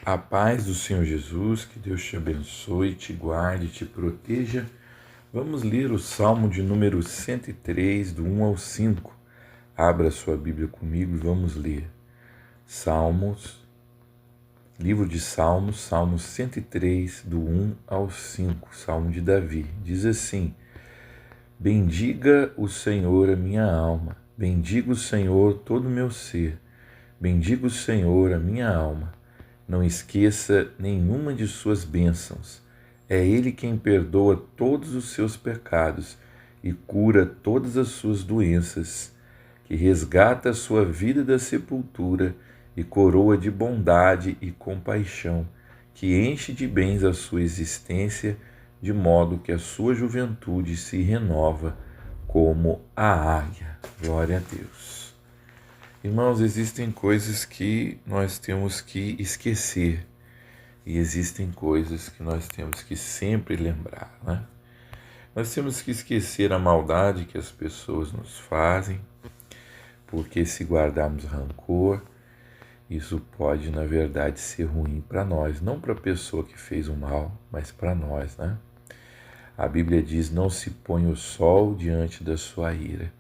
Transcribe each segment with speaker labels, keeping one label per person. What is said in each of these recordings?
Speaker 1: A paz do Senhor Jesus, que Deus te abençoe, te guarde, te proteja. Vamos ler o Salmo de número 103, do 1 ao 5. Abra sua Bíblia comigo e vamos ler. Livro de Salmos, Salmo 103, do 1 ao 5, Salmo de Davi. Diz assim: Bendiga o Senhor a minha alma, bendiga o Senhor todo o meu ser, bendiga o Senhor a minha alma. Não esqueça nenhuma de suas bênçãos. É Ele quem perdoa todos os seus pecados e cura todas as suas doenças, que resgata a sua vida da sepultura e coroa de bondade e compaixão, que enche de bens a sua existência, de modo que a sua juventude se renova como a águia. Glória a Deus. Irmãos, existem coisas que nós temos que esquecer e existem coisas que nós temos que sempre lembrar, né? Nós temos que esquecer a maldade que as pessoas nos fazem, porque se guardarmos rancor, isso pode, na verdade, ser ruim para nós, não para a pessoa que fez o mal, mas para nós, né? A Bíblia diz: não se põe o sol diante da sua ira.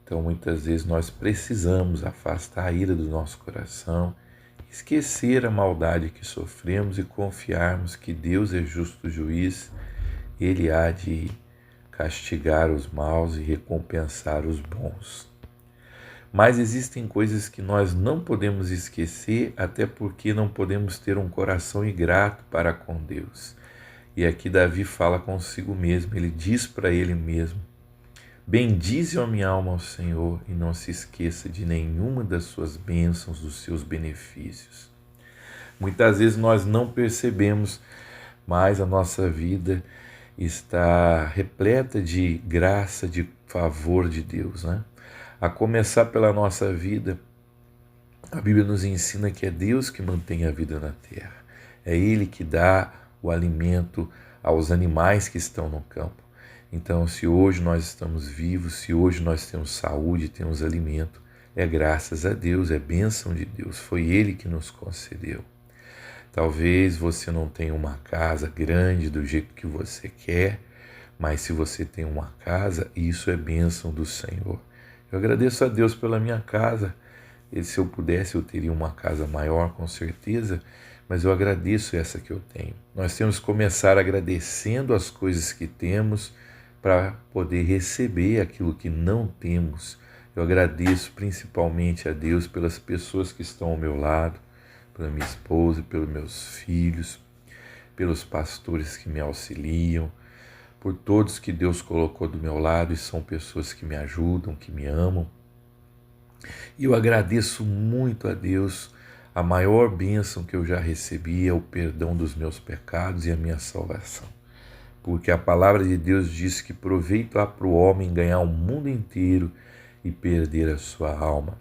Speaker 1: Então, muitas vezes nós precisamos afastar a ira do nosso coração, esquecer a maldade que sofremos e confiarmos que Deus é justo juiz, Ele há de castigar os maus e recompensar os bons. Mas existem coisas que nós não podemos esquecer, até porque não podemos ter um coração ingrato para com Deus. E aqui Davi fala consigo mesmo, ele diz para ele mesmo: bendize a minha alma ao Senhor e não se esqueça de nenhuma das suas bênçãos, dos seus benefícios. Muitas vezes nós não percebemos, mas a nossa vida está repleta de graça, de favor de Deus, né? A começar pela nossa vida, a Bíblia nos ensina que é Deus que mantém a vida na terra. É Ele que dá o alimento aos animais que estão no campo. Então, se hoje nós estamos vivos, se hoje nós temos saúde, temos alimento, é graças a Deus, é bênção de Deus, foi Ele que nos concedeu. Talvez você não tenha uma casa grande do jeito que você quer, mas se você tem uma casa, isso é bênção do Senhor. Eu agradeço a Deus pela minha casa. E se eu pudesse, eu teria uma casa maior, com certeza, mas eu agradeço essa que eu tenho. Nós temos que começar agradecendo as coisas que temos, para poder receber aquilo que não temos. Eu agradeço principalmente a Deus pelas pessoas que estão ao meu lado, pela minha esposa, pelos meus filhos, pelos pastores que me auxiliam, por todos que Deus colocou do meu lado e são pessoas que me ajudam, que me amam. E eu agradeço muito a Deus. A maior bênção que eu já recebi é o perdão dos meus pecados e a minha salvação. Porque a palavra de Deus diz que proveito há para o homem ganhar o mundo inteiro e perder a sua alma.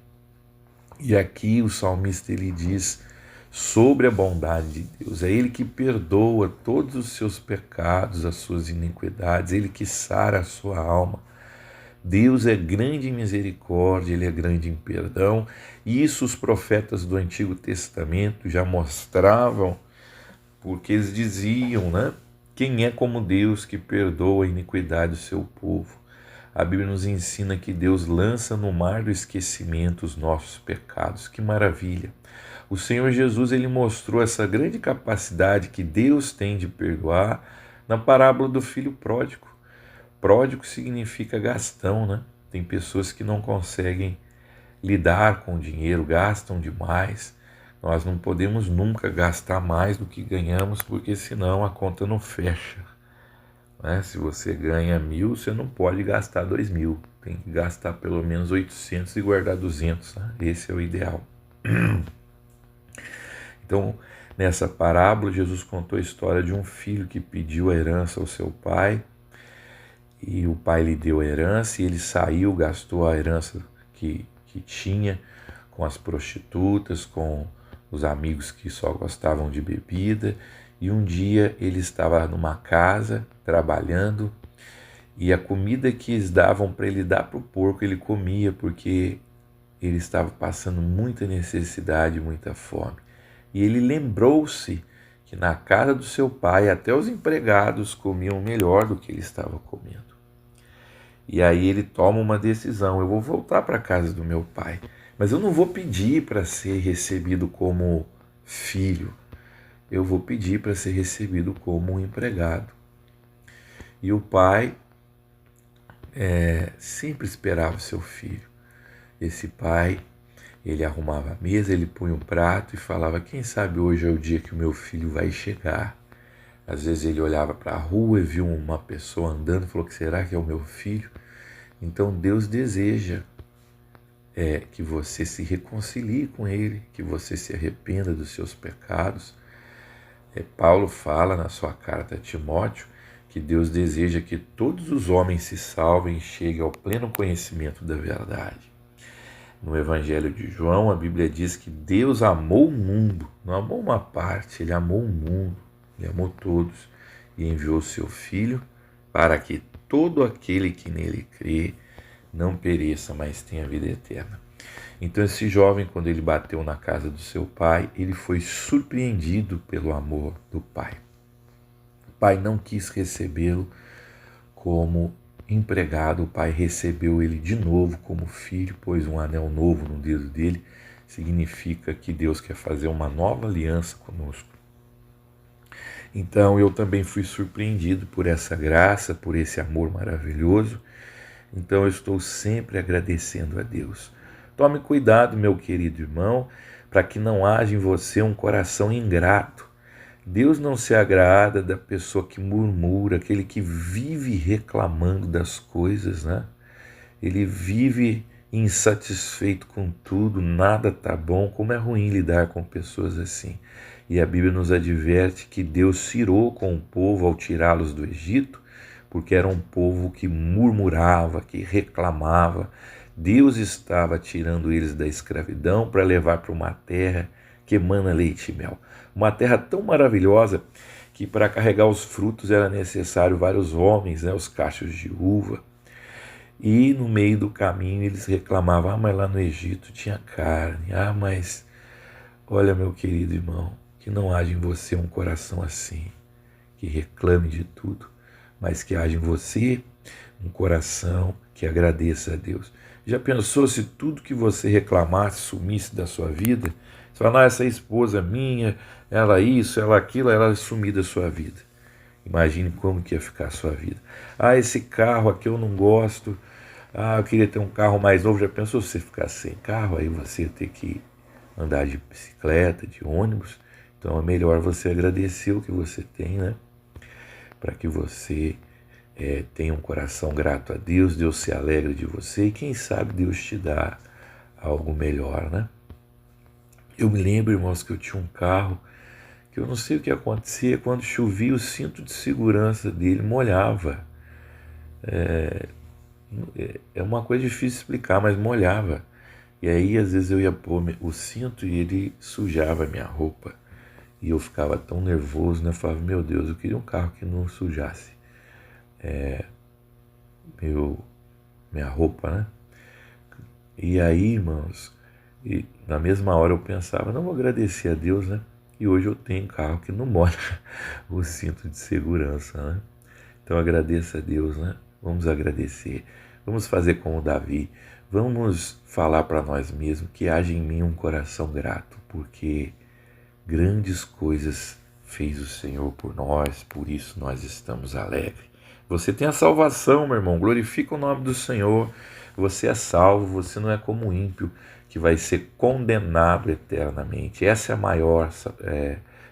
Speaker 1: E aqui o salmista ele diz sobre a bondade de Deus. É Ele que perdoa todos os seus pecados, as suas iniquidades, Ele que sara a sua alma. Deus é grande em misericórdia, Ele é grande em perdão. E isso os profetas do Antigo Testamento já mostravam, porque eles diziam, né? Quem é como Deus que perdoa a iniquidade do seu povo? A Bíblia nos ensina que Deus lança no mar do esquecimento os nossos pecados. Que maravilha! O Senhor Jesus ele mostrou essa grande capacidade que Deus tem de perdoar na parábola do filho pródigo. Pródigo significa gastão, né? Tem pessoas que não conseguem lidar com o dinheiro, gastam demais. Nós não podemos nunca gastar mais do que ganhamos, porque senão a conta não fecha, né? Se você ganha 1.000, você não pode gastar 2.000. Tem que gastar pelo menos 800 e guardar 200. Né? Esse é o ideal. Então, nessa parábola, Jesus contou a história de um filho que pediu a herança ao seu pai, e o pai lhe deu a herança, e ele saiu, gastou a herança que tinha com as prostitutas, com os amigos que só gostavam de bebida, e um dia ele estava numa casa trabalhando e a comida que eles davam para ele dar para o porco ele comia porque ele estava passando muita necessidade, muita fome. E ele lembrou-se que na casa do seu pai até os empregados comiam melhor do que ele estava comendo. E aí ele toma uma decisão: eu vou voltar para a casa do meu pai, mas eu não vou pedir para ser recebido como filho, eu vou pedir para ser recebido como um empregado. E o pai sempre esperava o seu filho. Esse pai, ele arrumava a mesa, ele punha um prato e falava: quem sabe hoje é o dia que o meu filho vai chegar. Às vezes ele olhava para a rua e viu uma pessoa andando e falou: que será que é o meu filho? Então Deus deseja que você se reconcilie com ele, que você se arrependa dos seus pecados. Paulo fala na sua carta a Timóteo que Deus deseja que todos os homens se salvem e cheguem ao pleno conhecimento da verdade. No Evangelho de João, a Bíblia diz que Deus amou o mundo, não amou uma parte, ele amou o mundo, ele amou todos e enviou o seu Filho para que todo aquele que nele crê não pereça, mas tenha vida eterna. Então esse jovem, quando ele bateu na casa do seu pai, ele foi surpreendido pelo amor do pai. O pai não quis recebê-lo como empregado, o pai recebeu ele de novo como filho, pôs um anel novo no dedo dele, significa que Deus quer fazer uma nova aliança conosco. Então eu também fui surpreendido por essa graça, por esse amor maravilhoso. Então eu estou sempre agradecendo a Deus. Tome cuidado, meu querido irmão, para que não haja em você um coração ingrato. Deus não se agrada da pessoa que murmura, aquele que vive reclamando das coisas, né? Ele vive insatisfeito com tudo, nada tá bom. Como é ruim lidar com pessoas assim. E a Bíblia nos adverte que Deus cirou com o povo ao tirá-los do Egito, porque era um povo que murmurava, que reclamava. Deus estava tirando eles da escravidão para levar para uma terra que emana leite e mel. Uma terra tão maravilhosa que para carregar os frutos era necessário vários homens, né, os cachos de uva. E no meio do caminho eles reclamavam: mas lá no Egito tinha carne. Mas olha, meu querido irmão, que não haja em você um coração assim, que reclame de tudo, mas que haja em você um coração que agradeça a Deus. Já pensou se tudo que você reclamasse sumisse da sua vida? Você fala: essa esposa minha, ela isso, ela aquilo, ela sumir da sua vida. Imagine como que ia ficar a sua vida. Esse carro aqui eu não gosto. Eu queria ter um carro mais novo. Já pensou se você ficar sem carro? Aí você ia ter que andar de bicicleta, de ônibus. Então é melhor você agradecer o que você tem, né? Para que você tenha um coração grato a Deus, Deus se alegra de você e quem sabe Deus te dá algo melhor, né? Eu me lembro, irmãos, que eu tinha um carro que eu não sei o que acontecia, quando chovia o cinto de segurança dele molhava. É uma coisa difícil de explicar, mas molhava. E aí às vezes eu ia pôr o cinto e ele sujava a minha roupa. E eu ficava tão nervoso, né? Eu falava: meu Deus, eu queria um carro que não sujasse minha roupa, né? E aí, irmãos, na mesma hora eu pensava: não vou agradecer a Deus, né? E hoje eu tenho um carro que não molha o cinto de segurança, né? Então agradeça a Deus, né? Vamos agradecer. Vamos fazer como Davi. Vamos falar para nós mesmos que haja em mim um coração grato, porque grandes coisas fez o Senhor por nós, por isso nós estamos alegres. Você tem a salvação, meu irmão, glorifica o nome do Senhor. Você é salvo, você não é como o ímpio que vai ser condenado eternamente. Essa é a maior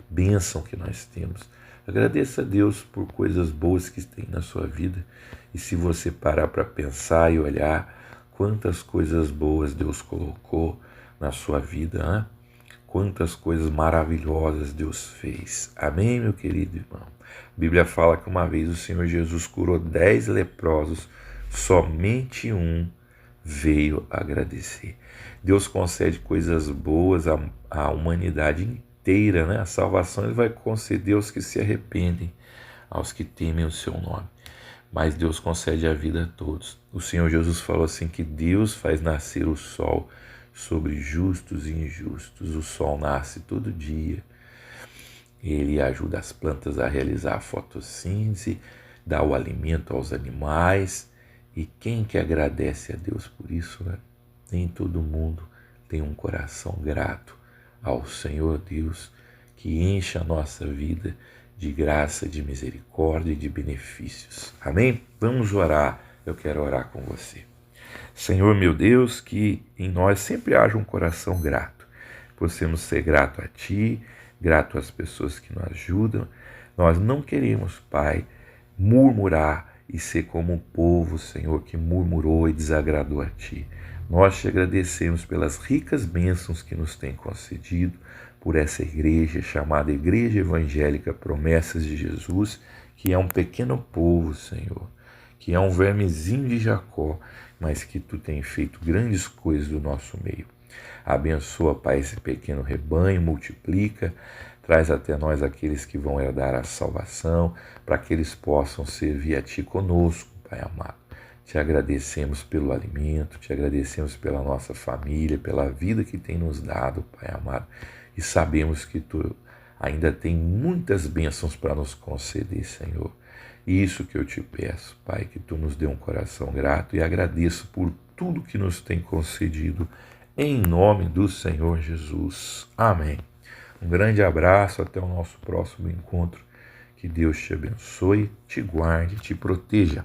Speaker 1: bênção que nós temos. Agradeça a Deus por coisas boas que tem na sua vida. E se você parar para pensar e olhar quantas coisas boas Deus colocou na sua vida, né? Quantas coisas maravilhosas Deus fez. Amém, meu querido irmão? A Bíblia fala que uma vez o Senhor Jesus curou 10 leprosos, somente um veio agradecer. Deus concede coisas boas à humanidade inteira, né? A salvação Ele vai conceder aos que se arrependem, aos que temem o seu nome. Mas Deus concede a vida a todos. O Senhor Jesus falou assim que Deus faz nascer o sol sobre justos e injustos. O sol nasce todo dia, ele ajuda as plantas a realizar a fotossíntese, dá o alimento aos animais. E quem que agradece a Deus por isso, né? Nem todo mundo tem um coração grato ao Senhor Deus, que enche a nossa vida de graça, de misericórdia e de benefícios. Amém? Vamos orar. Eu quero orar com você. Senhor meu Deus, que em nós sempre haja um coração grato. Possamos ser grato a Ti, grato às pessoas que nos ajudam. Nós não queremos, Pai, murmurar e ser como o povo, Senhor, que murmurou e desagradou a Ti. Nós te agradecemos pelas ricas bênçãos que nos tem concedido, por essa igreja chamada Igreja Evangélica Promessas de Jesus, que é um pequeno povo, Senhor, que é um vermezinho de Jacó, mas que Tu tem feito grandes coisas do nosso meio. Abençoa, Pai, esse pequeno rebanho, multiplica, traz até nós aqueles que vão herdar a salvação, para que eles possam servir a Ti conosco, Pai amado. Te agradecemos pelo alimento, te agradecemos pela nossa família, pela vida que tem nos dado, Pai amado. E sabemos que Tu ainda tem muitas bênçãos para nos conceder, Senhor. E isso que eu te peço, Pai, que Tu nos dê um coração grato, e agradeço por tudo que nos tem concedido, em nome do Senhor Jesus. Amém. Um grande abraço, até o nosso próximo encontro. Que Deus te abençoe, te guarde, te proteja.